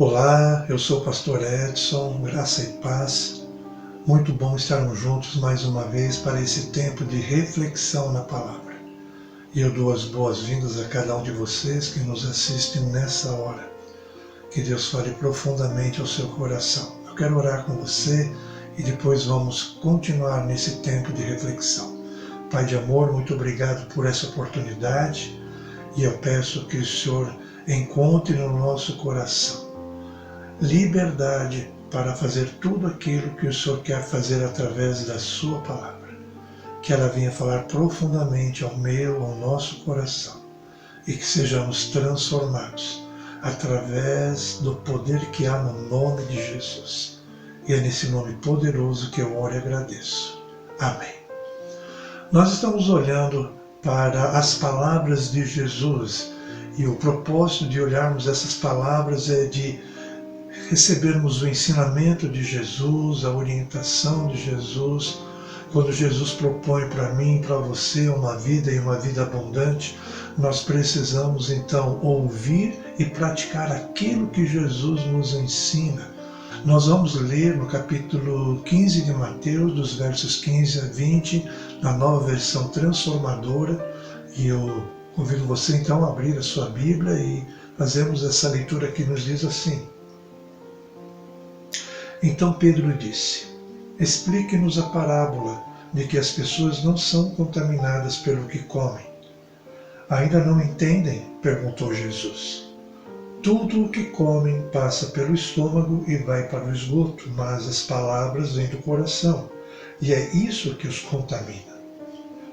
Olá, eu sou o pastor Edson, graça e paz. Muito bom estarmos juntos mais uma vez para esse tempo de reflexão na palavra. E eu dou as boas-vindas a cada um de vocês que nos assistem nessa hora. Que Deus fale profundamente ao seu coração. Eu quero orar com você e depois vamos continuar nesse tempo de reflexão. Pai de amor, muito obrigado por essa oportunidade e eu peço que o Senhor encontre no nosso coração liberdade para fazer tudo aquilo que o Senhor quer fazer através da sua palavra. Que ela venha falar profundamente ao meu, ao nosso coração e que sejamos transformados através do poder que há no nome de Jesus. E é nesse nome poderoso que eu oro e agradeço. Amém. Nós estamos olhando para as palavras de Jesus e o propósito de olharmos essas palavras é de recebermos o ensinamento de Jesus, a orientação de Jesus. Quando Jesus propõe para mim e para você uma vida e uma vida abundante, nós precisamos então ouvir e praticar aquilo que Jesus nos ensina. Nós vamos ler no capítulo 15 de Mateus, dos versos 15 a 20, na nova versão transformadora, e eu convido você então a abrir a sua Bíblia e fazermos essa leitura que nos diz assim. Então Pedro disse: explique-nos a parábola de que as pessoas não são contaminadas pelo que comem. Ainda não entendem? Perguntou Jesus. Tudo o que comem passa pelo estômago e vai para o esgoto, mas as palavras vêm do coração, e é isso que os contamina.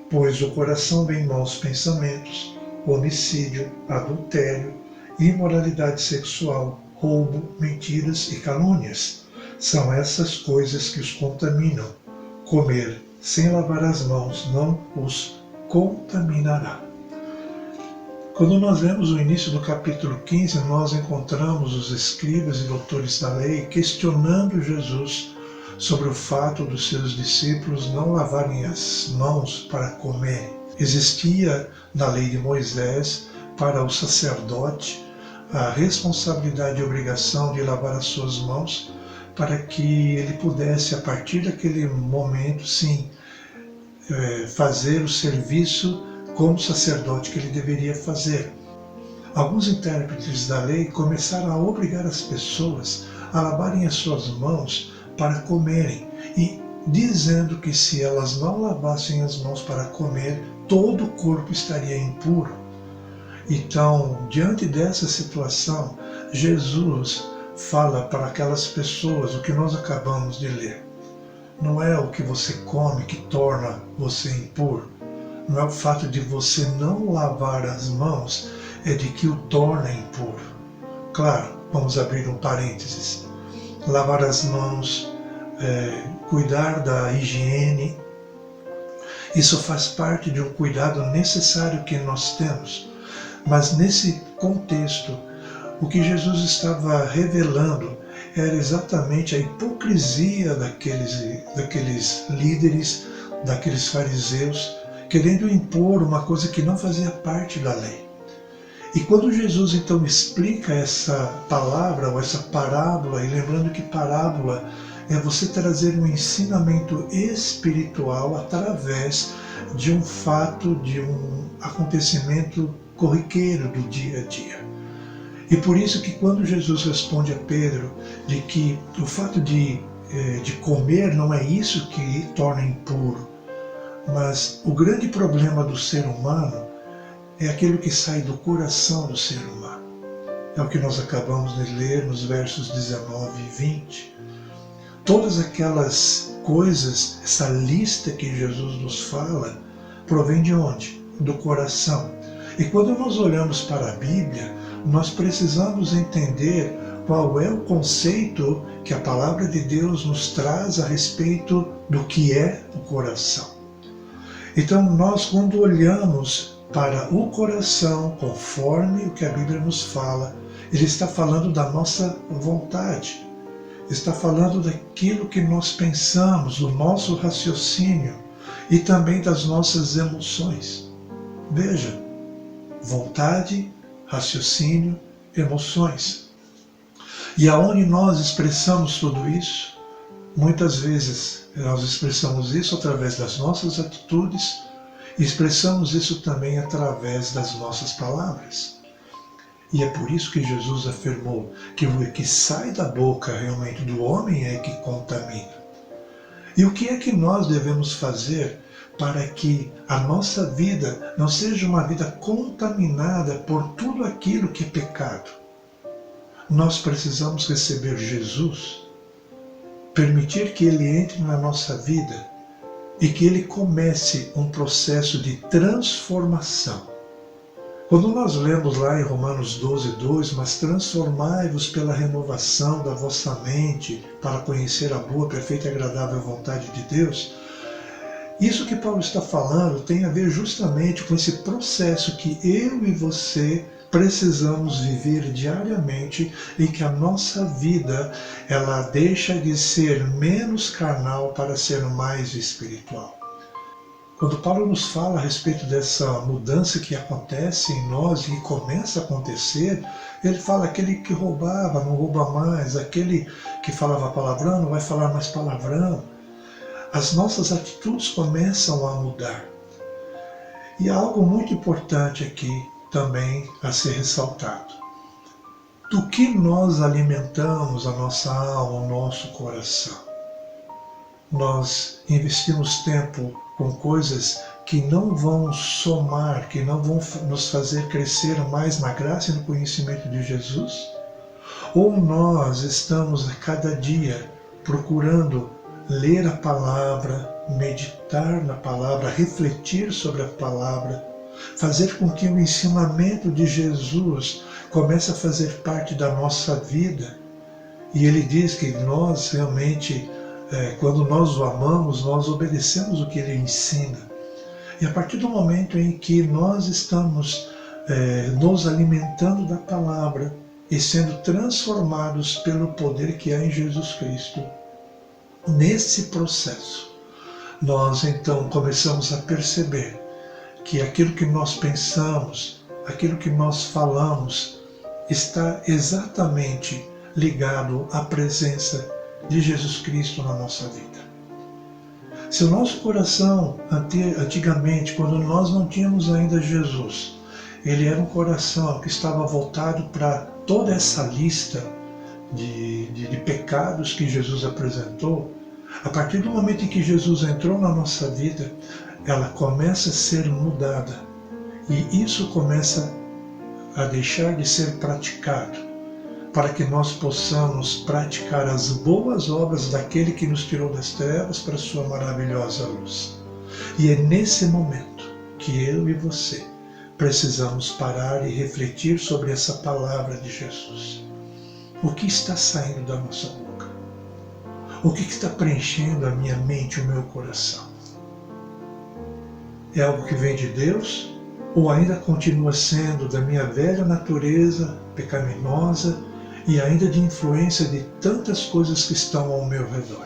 Pois do coração vêm maus pensamentos, homicídio, adultério, imoralidade sexual, roubo, mentiras e calúnias. São essas coisas que os contaminam. Comer sem lavar as mãos não os contaminará. Quando nós vemos o início do capítulo 15, nós encontramos os escribas e doutores da lei questionando Jesus sobre o fato dos seus discípulos não lavarem as mãos para comer. Existia na lei de Moisés, para o sacerdote, a responsabilidade e obrigação de lavar as suas mãos para que ele pudesse, a partir daquele momento, sim, fazer o serviço como sacerdote que ele deveria fazer. Alguns intérpretes da lei começaram a obrigar as pessoas a lavarem as suas mãos para comerem, e dizendo que se elas não lavassem as mãos para comer, todo o corpo estaria impuro. Então, diante dessa situação, Jesus fala para aquelas pessoas o que nós acabamos de ler. Não é o que você come que torna você impuro. Não é o fato de você não lavar as mãos, é de que o torna impuro. Claro, vamos abrir um parênteses. Lavar as mãos, cuidar da higiene, isso faz parte de um cuidado necessário que nós temos. Mas nesse contexto, o que Jesus estava revelando era exatamente a hipocrisia daqueles líderes, daqueles fariseus, querendo impor uma coisa que não fazia parte da lei. E quando Jesus então explica essa palavra ou essa parábola, e lembrando que parábola é você trazer um ensinamento espiritual através de um fato, de um acontecimento corriqueiro do dia a dia. E por isso que quando Jesus responde a Pedro de que o fato de comer não é isso que torna impuro, mas o grande problema do ser humano é aquilo que sai do coração do ser humano. É o que nós acabamos de ler nos versos 19 e 20. Todas aquelas coisas, essa lista que Jesus nos fala, provém de onde? Do coração. E quando nós olhamos para a Bíblia, nós precisamos entender qual é o conceito que a palavra de Deus nos traz a respeito do que é o coração. Então nós, quando olhamos para o coração, conforme o que a Bíblia nos fala, ele está falando da nossa vontade, está falando daquilo que nós pensamos, do nosso raciocínio e também das nossas emoções. Veja, vontade, raciocínio, emoções. E aonde nós expressamos tudo isso? Muitas vezes nós expressamos isso através das nossas atitudes e expressamos isso também através das nossas palavras. E é por isso que Jesus afirmou que o que sai da boca realmente do homem é que contamina. E o que é que nós devemos fazer para que a nossa vida não seja uma vida contaminada por tudo aquilo que é pecado? Nós precisamos receber Jesus, permitir que Ele entre na nossa vida e que Ele comece um processo de transformação. Quando nós lemos lá em Romanos 12:2, mas transformai-vos pela renovação da vossa mente para conhecer a boa, perfeita e agradável vontade de Deus, isso que Paulo está falando tem a ver justamente com esse processo que eu e você precisamos viver diariamente e que a nossa vida ela deixa de ser menos carnal para ser mais espiritual. Quando Paulo nos fala a respeito dessa mudança que acontece em nós e começa a acontecer, ele fala aquele que roubava não rouba mais, aquele que falava palavrão não vai falar mais palavrão. As nossas atitudes começam a mudar. E há algo muito importante aqui também a ser ressaltado. Do que nós alimentamos a nossa alma, o nosso coração? Nós investimos tempo com coisas que não vão somar, que não vão nos fazer crescer mais na graça e no conhecimento de Jesus? Ou nós estamos a cada dia procurando ler a palavra, meditar na palavra, refletir sobre a palavra, fazer com que o ensinamento de Jesus comece a fazer parte da nossa vida? E ele diz que nós realmente, quando nós o amamos, nós obedecemos o que ele ensina. E a partir do momento em que nós estamos nos alimentando da palavra e sendo transformados pelo poder que há em Jesus Cristo, nesse processo, nós então começamos a perceber que aquilo que nós pensamos, aquilo que nós falamos, está exatamente ligado à presença de Jesus Cristo na nossa vida. Se o nosso coração, antigamente, quando nós não tínhamos ainda Jesus, ele era um coração que estava voltado para toda essa lista de pecados que Jesus apresentou, a partir do momento em que Jesus entrou na nossa vida, ela começa a ser mudada. E isso começa a deixar de ser praticado, para que nós possamos praticar as boas obras daquele que nos tirou das trevas para a sua maravilhosa luz. E é nesse momento que eu e você precisamos parar e refletir sobre essa palavra de Jesus. O que está saindo da nossa boca? O que está preenchendo a minha mente e o meu coração? É algo que vem de Deus? Ou ainda continua sendo da minha velha natureza pecaminosa e ainda de influência de tantas coisas que estão ao meu redor?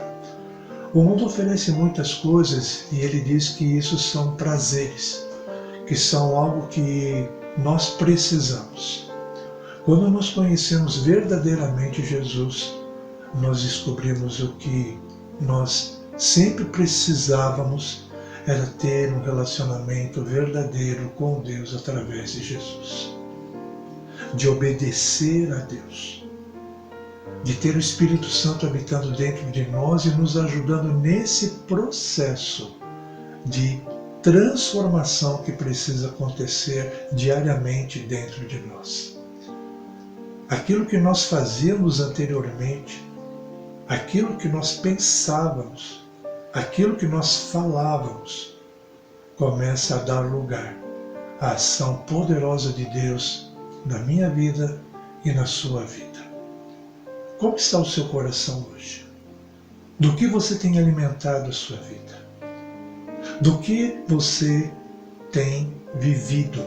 O mundo oferece muitas coisas e ele diz que isso são prazeres, que são algo que nós precisamos. Quando nós conhecemos verdadeiramente Jesus, nós descobrimos o que nós sempre precisávamos, era ter um relacionamento verdadeiro com Deus através de Jesus. De obedecer a Deus. De ter o Espírito Santo habitando dentro de nós e nos ajudando nesse processo de transformação que precisa acontecer diariamente dentro de nós. Aquilo que nós fazíamos anteriormente, aquilo que nós pensávamos, aquilo que nós falávamos, começa a dar lugar à ação poderosa de Deus na minha vida e na sua vida. Como está o seu coração hoje? Do que você tem alimentado a sua vida? Do que você tem vivido?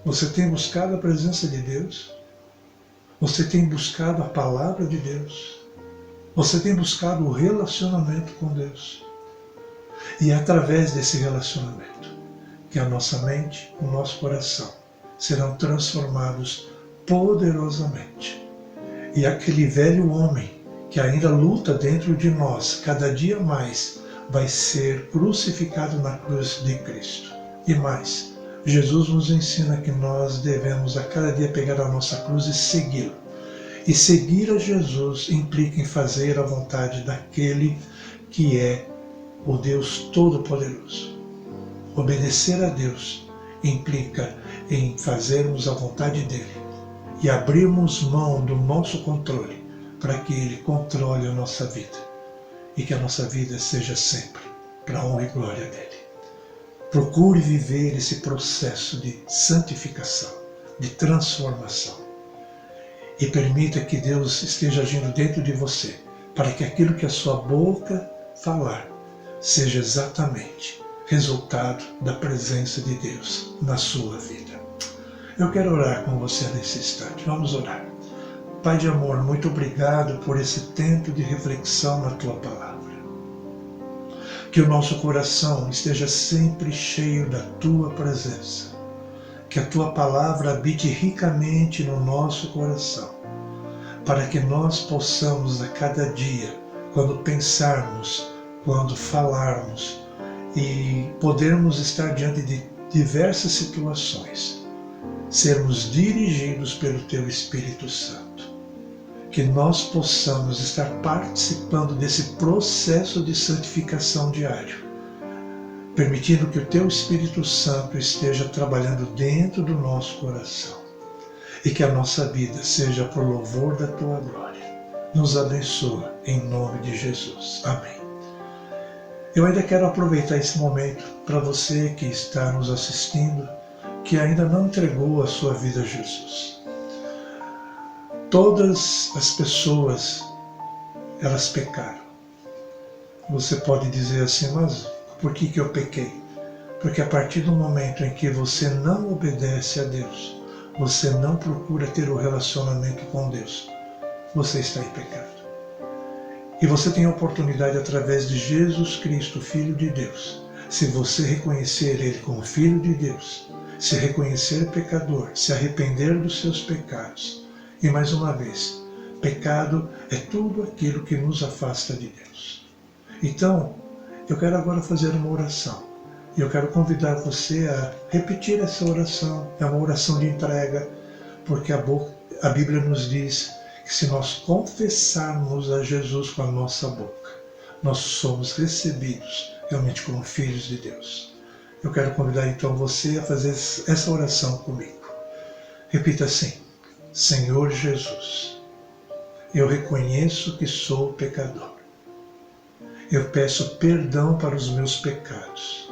Você tem buscado a presença de Deus? Você tem buscado a palavra de Deus? Você tem buscado o relacionamento com Deus? E é através desse relacionamento que a nossa mente, o nosso coração serão transformados poderosamente. E aquele velho homem que ainda luta dentro de nós, cada dia mais, vai ser crucificado na cruz de Cristo. E mais, Jesus nos ensina que nós devemos a cada dia pegar a nossa cruz e segui-lo. E seguir a Jesus implica em fazer a vontade daquele que é o Deus Todo-Poderoso. Obedecer a Deus implica em fazermos a vontade dele e abrirmos mão do nosso controle para que ele controle a nossa vida e que a nossa vida seja sempre para a honra e glória dele. Procure viver esse processo de santificação, de transformação. E permita que Deus esteja agindo dentro de você, para que aquilo que a sua boca falar seja exatamente resultado da presença de Deus na sua vida. Eu quero orar com você nesse instante. Vamos orar. Pai de amor, muito obrigado por esse tempo de reflexão na Tua Palavra. Que o nosso coração esteja sempre cheio da Tua presença. Que a Tua Palavra habite ricamente no nosso coração, para que nós possamos a cada dia, quando pensarmos, quando falarmos e podermos estar diante de diversas situações, sermos dirigidos pelo Teu Espírito Santo. Que nós possamos estar participando desse processo de santificação diário, permitindo que o Teu Espírito Santo esteja trabalhando dentro do nosso coração e que a nossa vida seja por louvor da Tua glória. Nos abençoa em nome de Jesus. Amém. Eu ainda quero aproveitar esse momento para você que está nos assistindo, que ainda não entregou a sua vida a Jesus. Todas as pessoas, elas pecaram. Você pode dizer assim, mas por que eu pequei? Porque a partir do momento em que você não obedece a Deus, você não procura ter o relacionamento com Deus, você está em pecado. E você tem a oportunidade através de Jesus Cristo, Filho de Deus. Se você reconhecer Ele como Filho de Deus, se reconhecer pecador, se arrepender dos seus pecados. E mais uma vez, pecado é tudo aquilo que nos afasta de Deus. Então, eu quero agora fazer uma oração. E eu quero convidar você a repetir essa oração. É uma oração de entrega, porque a Bíblia nos diz que se nós confessarmos a Jesus com a nossa boca, nós somos recebidos realmente como filhos de Deus. Eu quero convidar então você a fazer essa oração comigo. Repita assim: Senhor Jesus, eu reconheço que sou pecador. Eu peço perdão para os meus pecados.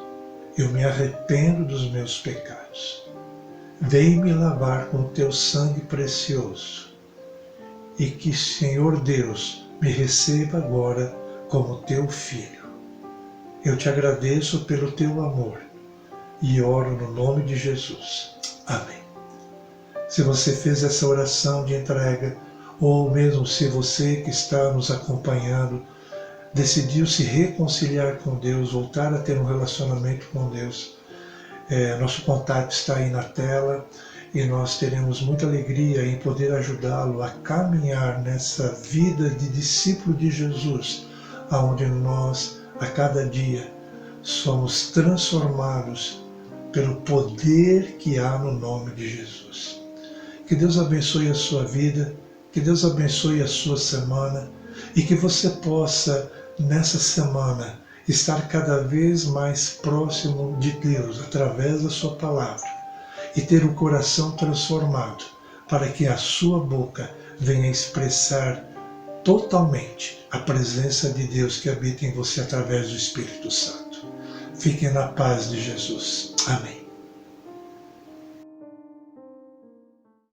Eu me arrependo dos meus pecados. Vem me lavar com o teu sangue precioso. E que, Senhor Deus, me receba agora como teu filho. Eu te agradeço pelo teu amor e oro no nome de Jesus. Amém. Se você fez essa oração de entrega, ou mesmo se você que está nos acompanhando decidiu se reconciliar com Deus, voltar a ter um relacionamento com Deus, nosso contato está aí na tela e nós teremos muita alegria em poder ajudá-lo a caminhar nessa vida de discípulo de Jesus, onde nós, a cada dia, somos transformados pelo poder que há no nome de Jesus. Que Deus abençoe a sua vida, que Deus abençoe a sua semana e que você possa, nessa semana, estar cada vez mais próximo de Deus através da sua palavra e ter o coração transformado para que a sua boca venha expressar totalmente a presença de Deus que habita em você através do Espírito Santo. Fiquem na paz de Jesus. Amém.